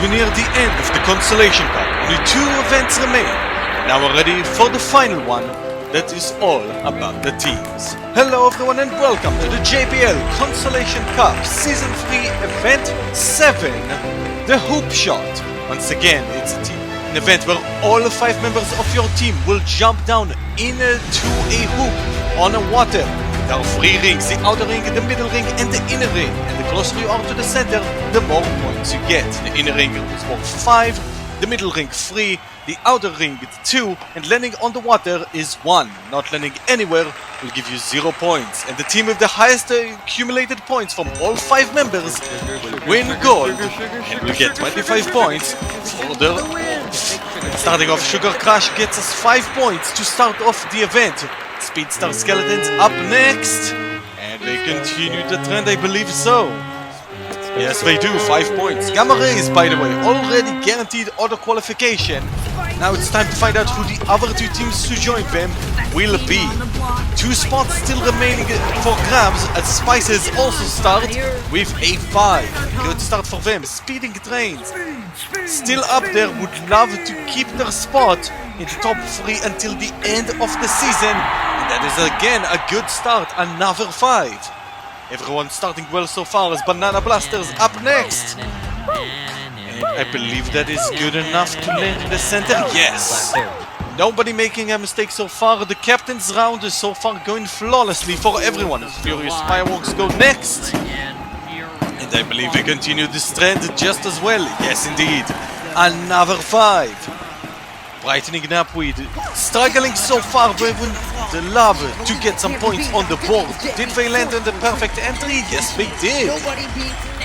we near the end of the Consolation Cup, only 2 events remain. Now we're ready for the final one, that is all about the teams. Hello everyone and welcome to the JBL Consolation Cup Season 3 Event 7, the Hoop Shot. Once again, it's an event where all 5 members of your team will jump down into a hoop on a water. There are 3 rings, the outer ring, the middle ring and the inner ring. And the closer you are to the center, the more points you get. The inner ring is worth 5, the middle ring 3, the outer ring 2, and landing on the water is 1. Not landing anywhere will give you 0 points. And the team with the highest accumulated points from all 5 members will win gold and will get 25 points for the... Starting off, Sugar Crash gets us 5 points to start off the event. Speedstar Skeletons up next, and they continue the trend, I believe so. Yes, they do, 5 points. Gamma Rays, by the way, already guaranteed auto qualification. Now it's time to find out who the other 2 teams to join them will be. 2 spots still remaining for grabs as Spices also start with a 5. Good start for them. Speeding Trains still up there, would love to keep their spot in the top 3 until the end of the season. And that is again a good start, another 5. Everyone starting well so far as Banana Blasters up next. And I believe that is good enough to land in the center. Yes! Nobody making a mistake so far. The captain's round is so far going flawlessly for everyone. Furious Fireworks go next. And I believe they continue this trend just as well. Yes, indeed. Another 5. Brightening Napweed, struggling so far, but would love to get some points on the board. Did they land on the perfect entry? Yes, they did.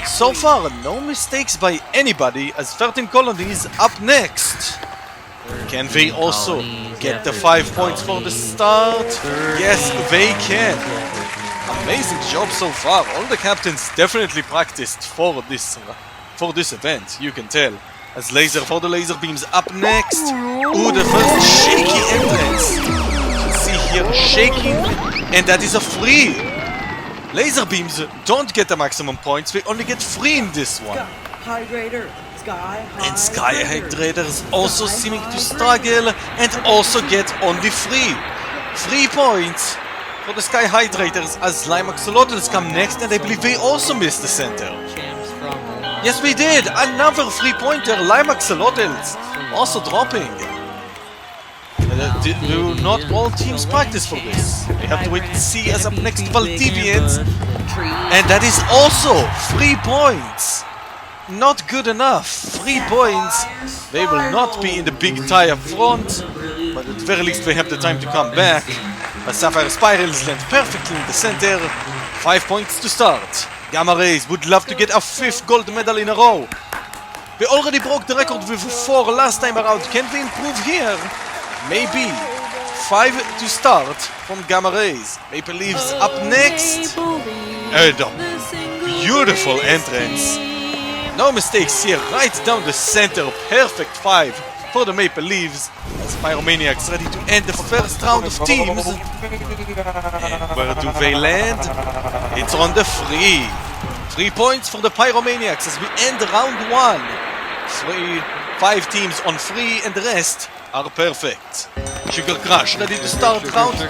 So far, no mistakes by anybody as 13 Colonies up next. Can they also get the 5 points for the start? Yes, they can. Amazing job so far. All the captains definitely practiced for this event, you can tell. As Laser for the laser beams up next. Ooh, the first Shaky entrance. You can see here Shaky, and that is a free. Laser beams don't get the maximum points, they only get 3 in this one. And Sky Hydrator is also seeming to struggle and also get only 3. 3 points for the Sky Hydrators as Slime Axolotls come next, and I believe they also missed the center. Yes, we did! Another 3-pointer, Lime Axolotls, also dropping. Do not all teams practice for this. We have to wait and see as up next Valdivians. And that is also 3 points. Not good enough. 3 points. They will not be in the big tie up front, but at the very least they have the time to come back. As Sapphire Spirals land perfectly in the center. 5 points to start. Gamma Rays would love to get a 5th gold medal in a row. They already broke the record with 4 last time around. Can they improve here? Maybe. 5 to start from Gamma Rays. Maple Leafs up next. And a beautiful entrance. No mistakes here. Right down the center. Perfect 5 for the Maple Leafs. As Pyromaniacs ready to end the first round of teams. And where do they land? It's on the 3. 3 points for the Pyromaniacs as we end round 1. 5 teams on 3 and the rest are perfect. Sugar Crash ready to start round 2.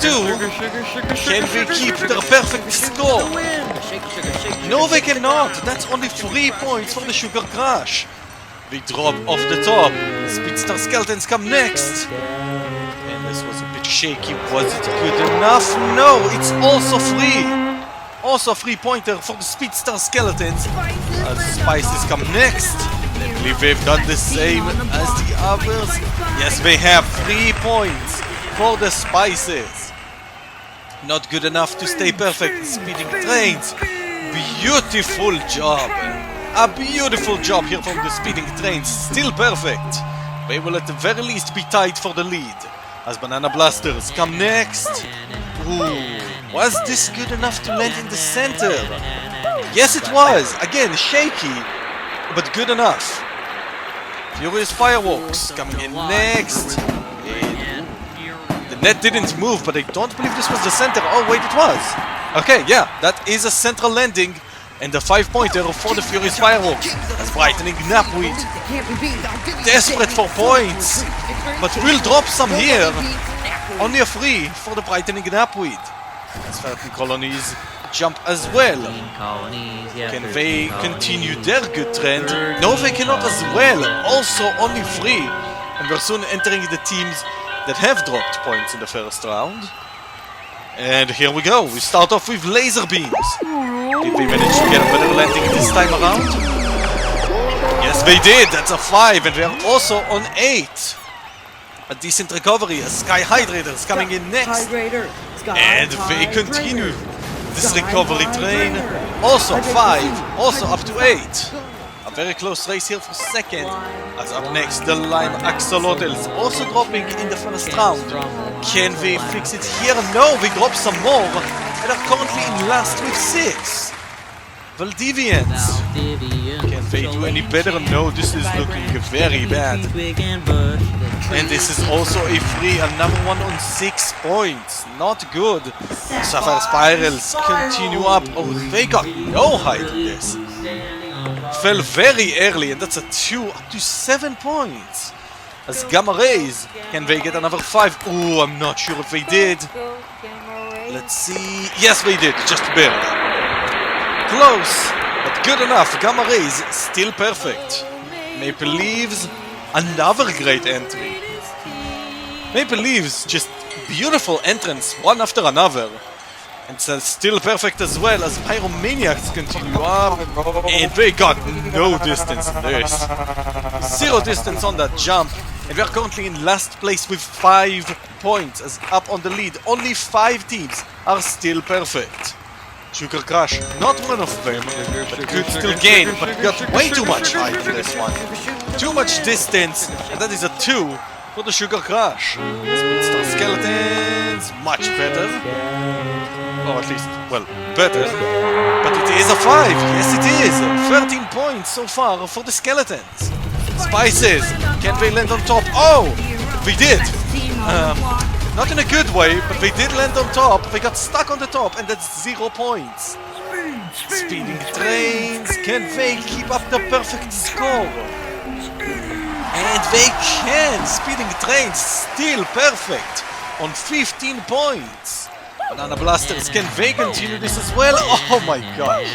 Can they keep their perfect score? No, they cannot. That's only 3 points for the Sugar Crash. They drop off the top. The Speedstar Skeletons come next. And this was a bit shaky. Was it good enough? No, it's also 3. Also 3-pointer for the Speedstar Skeletons. As Spices come next. I believe they've done the same as the others. Yes, they have 3 points for the Spices. Not good enough to stay perfect. Speeding Trains. Beautiful job. A beautiful job here from the Speeding Trains. Still perfect. They will at the very least be tied for the lead. As Banana Blasters come next. Ooh. Was this good enough to land in the center? Yes, it was. Again, shaky, but good enough. Furious Fireworks coming in next. The net didn't move, but I don't believe this was the center. Oh, wait, it was. Okay, yeah, that is a central landing And the 5-pointer for the Furious Fireworks as brightening Knapweed. Desperate for points, but will drop some here. Only a 3 for the brightening Knapweed. As 13 colonies jump as well. Can they continue their good trend? No, they cannot as well. Also only 3. And we're soon entering the teams that have dropped points in the first round. And here we go. We start off with laser beams. Did they manage to get a better landing this time around? Yes, they did. That's a 5. And they are also on 8. A decent recovery. A Sky Hydrators coming in next. And they continue this recovery train. Also 5. Also up to 8. A very close race here for second. As up next, the Lime Axolotls also dropping in the first round. Can they fix it here? No, they drop some more and are currently in last with 6. Valdivians. Can they do any better? No, this is looking very bad. And this is also a 3, another one on 6 points. Not good. Sapphire Spirals continue up. Oh, they got no height in this. Fell very early, and that's a 2 up to 7 points. As Gamma Rays, can they get another 5? Oh, I'm not sure if they did. Let's see. Yes, they did, just barely. Close, but good enough. Gamma Rays still perfect. Maple Leaves, another great entry. Maple Leaves, just beautiful entrance, one after another. And still perfect as well as Pyromaniacs continue up. And they got no distance in this. 0 distance on that jump. And we are currently in last place with 5 points as up on the lead. Only 5 teams are still perfect. Sugar Crush, not one of them, but could still gain, but got way too much height in this one. Too much distance, and that is a 2 for the Sugar Crush. Speedstar Skeletons, much better. Or at least, well, better. But it is a 5, yes it is. 13 points so far for the Skeletons. Spices, can they land on top? Oh, they did. Not in a good way, but they did land on top. They got stuck on the top, and that's 0 points. Speeding Trains, can they keep up the perfect score? And they can! Speeding Trains still perfect on 15 points. Banana Blasters, can they continue this as well? Oh my gosh.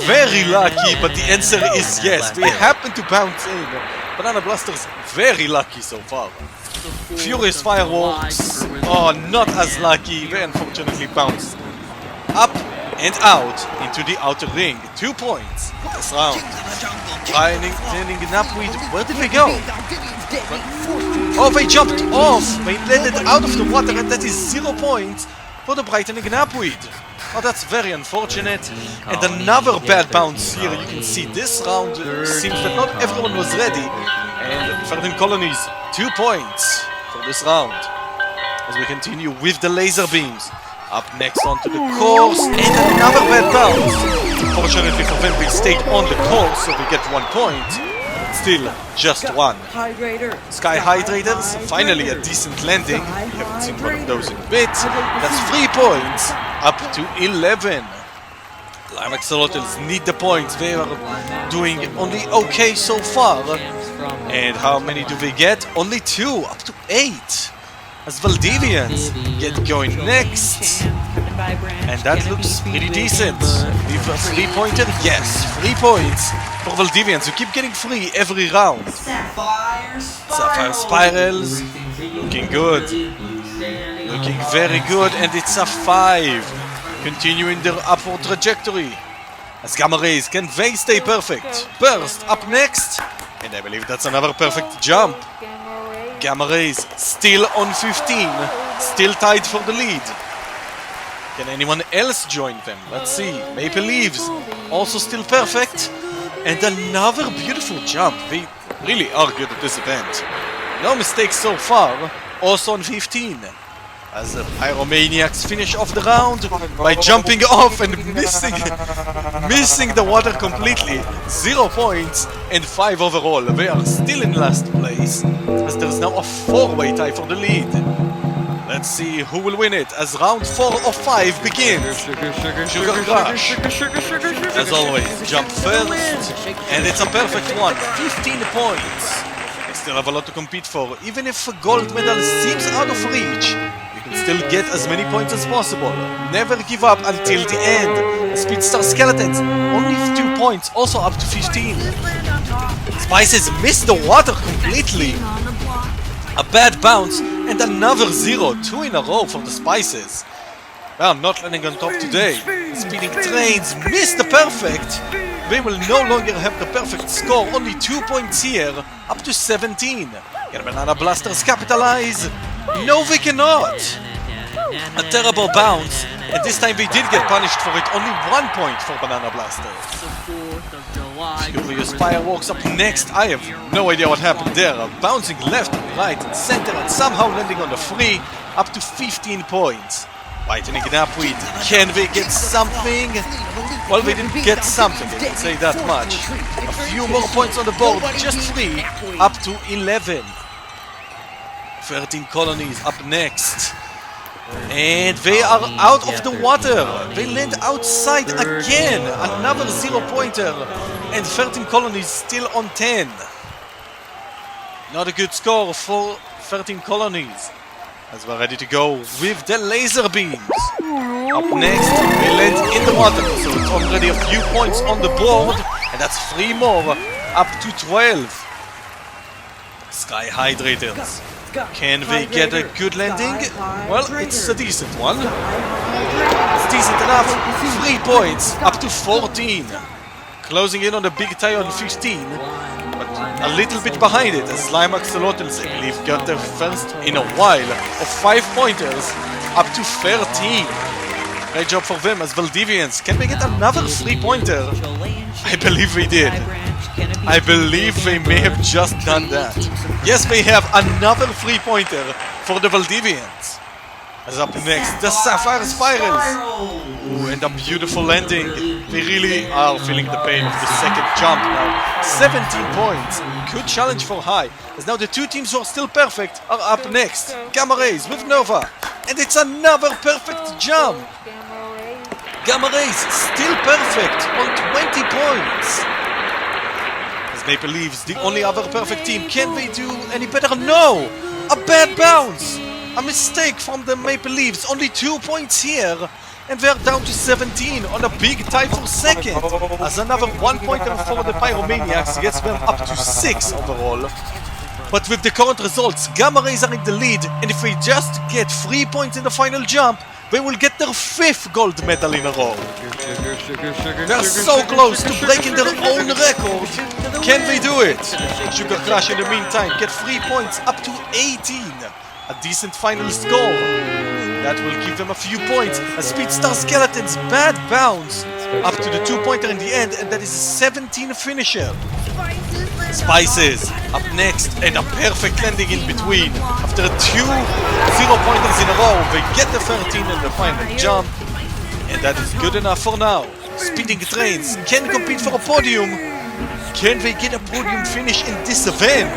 Very lucky, but the answer is yes. They happen to bounce in. Banana Blasters, very lucky so far. Furious Fireworks, oh, not as lucky. They unfortunately bounced up and out into the outer ring. 2 points this round. Landing Knapweed, where did they go? Oh, they jumped off. They landed out of the water, and that is 0 points for the brightening Knapweed. Oh, that's very unfortunate. And another bad bounce here. You can see this round seems that not everyone was ready. And 13 colonies, 2 points for this round. As we continue with the laser beams. Up next onto the course, and another bad bounce. Fortunately for them, they stayed on the course, so they get 1 point. Still, just 1. Sky Hydrators, finally a decent landing. We haven't seen one of those in a bit. That's 3 points, up to 11. Lime Axolotls need the points. They are doing only okay so far. And how many do they get? Only 2, up to 8. As Valdivians get going next. And that looks pretty decent. With a 3-pointer, yes, 3 points for Valdivians, who keep getting 3 every round. Sapphire Spirals, looking good. Looking very good, and it's a 5. Continuing their upward trajectory. As Gamma Rays, can they stay perfect? Burst up next, and I believe that's another perfect jump. Gamma Rays still on 15, still tied for the lead. Can anyone else join them? Let's see. Maple Leaves also still perfect, and another beautiful jump. They really are good at this event. No mistakes so far. Also on 15. As the Pyromaniacs finish off the round by jumping off and missing the water completely. 0 points and 5 overall. They are still in last place, as there's now a 4-way tie for the lead. Let's Let's see who will win it as round 4 of 5 begins. Sugar Crush. As always, jump first. And it's a perfect one. 15 points. They still have a lot to compete for. Even if a gold medal seems out of reach, you can still get as many points as possible. Never give up until the end. Speedstar Skeletons, only 2 points, also up to 15. Spices missed the water completely. A bad bounce and another 0, 2 in a row for the Spices. Well, not landing on top today. Speeding Trains missed the perfect. They will no longer have the perfect score, only 2 points here, up to 17. Can Banana Blasters capitalize? No, they cannot. A terrible bounce, and this time they did get punished for it, only 1 point for Banana Blasters. Furious Fireworks up next. I have no idea what happened there. Bouncing left, right, and center, and somehow landing on the free, up to 15 points. Whitening Knapweed, can they get something? Well, they didn't get something, I can say that much. A few more points on the board, just 3, up to 11. 13 Colonies up next. And they are out of the water. They land outside again. Another 0-pointer. And 13 Colonies still on 10. Not a good score for 13 Colonies. As we're ready to go with the laser beams. Up next, they land in the water. So it's already a few points on the board. And that's 3 more. Up to 12. Sky Hydrators. Can they get a good landing? Well, it's a decent one. It's decent enough. 3 points, up to 14. Closing in on the big tie on 15. But a little bit behind it, as Slime Axolotls, I believe, got their first in a while of 5 pointers, up to 13. Great job for them as Valdivians. Can they get another 3-pointer? I believe they did. I believe they may have just done that. Yes, they have another 3-pointer for the Valdivians. As up next, the Sapphire Spirals. Ooh, and a beautiful landing. They really are feeling the pain of the second jump now. 17 points. Good challenge for high. As now the 2 teams who are still perfect are up next. Gamma Rays with Nova. And it's another perfect jump. Gamma Rays still perfect on 20 points. Maple Leafs, the only other perfect team. Can they do any better? No! A bad bounce! A mistake from the Maple Leafs. Only 2 points here. And they're down to 17 on a big tie for second. As another 1-pointer for the Pyromaniacs gets them up to 6 overall. But with the current results, Gamma Rays are in the lead. And if they just get 3 points in the final jump, they will get their 5th gold medal in a row. They're so close to breaking their own record. Can they do it? Sugar Crush in the meantime get 3 points up to 18. A decent final score. That will give them a few points. A Speedstar Skeletons bad bounce up to the 2-pointer in the end, and that is a 17 finisher. Spices up next, and a perfect landing in between. After 2 0-pointers in a row, they get the 13 in the final jump, and that is good enough for now. Speeding Trains can compete for a podium. Can they get a podium finish in this event?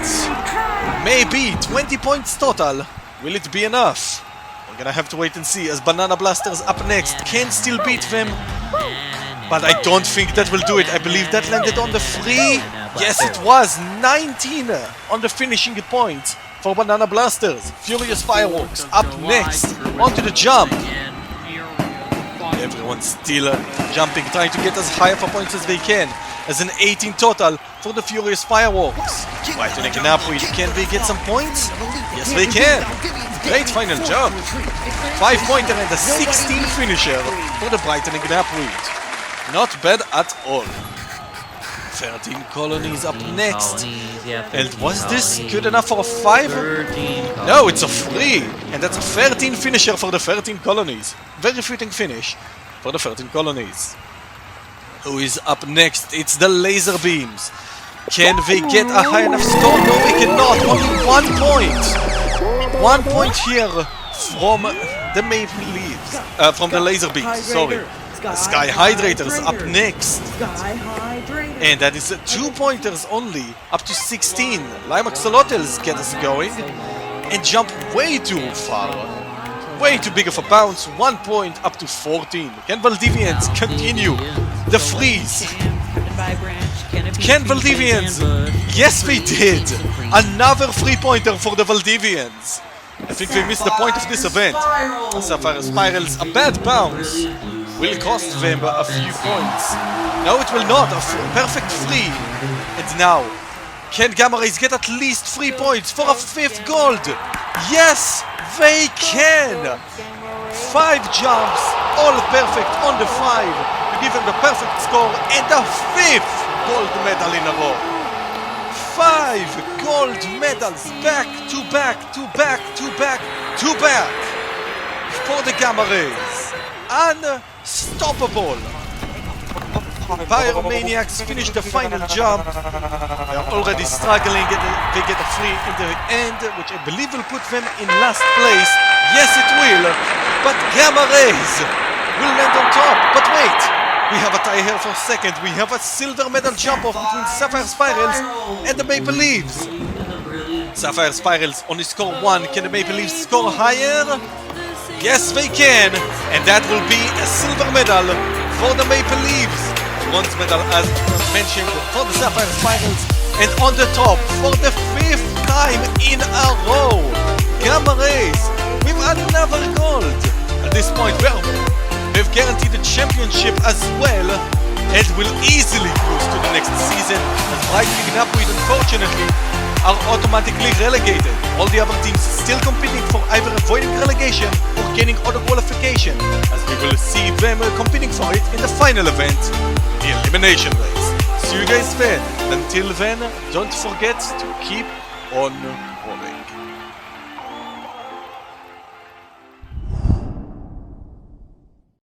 Maybe 20 points total. Will it be enough? We're gonna have to wait and see, as Banana Blasters up next can still beat them. But I don't think that will do it. I believe that landed on the free. Yes, it was 19 on the finishing point for Banana Blasters. Furious Fireworks up next onto the jump. Everyone's still jumping, trying to get as high of a points as they can. As an 18 total for the Furious Fireworks. Whitening Knapweed, can they get some points? Yes, they can. Great final job. 5-pointer and a 16 finisher for the Brightening Knapweed. Not bad at all. 13 Colonies up next. And was this good enough for a 5? No, it's a 3. And that's a 13 finisher for the 13 Colonies. Very fitting finish for the 13 Colonies. Who is up next? It's the Laser Beams. Can they get a high enough score? No, they cannot. Only 1 point. 1 point here from the Maple Leaves. From the Laser Beams, sorry. Sky Hydrators up next. And that is 2 pointers only, up to 16. Lime Axolotls get us going and jump way too far. way too big of a bounce, 1 point up to 14. Can Valdivians continue the freeze? Can Valdivians? Yes, they did! Another 3-pointer for the Valdivians. I think they missed the point of this event. Sapphire Spirals, a bad bounce will cost them a few points. No, it will not. A perfect free. And now, can Gamma Rays get at least 3 points for a 5th gold? Yes, they can! 5 jumps, all perfect on the 5 to give them the perfect score and a 5th gold medal in a row. 5 gold medals back to back to back to back to back for the Gamma Rays. Unstoppable. Pyromaniacs finish the final jump. They are already struggling. They get a free in the end, which I believe will put them in last place. Yes, it will. But Gamma Rays will land on top. But wait, we have a tie here for second. We have a silver medal jump off between Sapphire Spirals and the Maple Leaves. Sapphire Spirals only score 1. Can the Maple Leaves score higher? Yes, they can. And that will be a silver medal for the Maple Leaves. Bronze medal, as mentioned, for the Sapphire Spirals. And on the top, for the 5th time in a row, Gamma Rays with another gold. At this point, well, they've guaranteed the championship as well and will easily cruise to the next season, as Brighton Gnapweed, unfortunately, are automatically relegated. All the other teams still competing for either avoiding relegation or gaining auto qualification, as we will see them competing for it in the final event, the elimination race. See you guys then. Until then, don't forget to keep on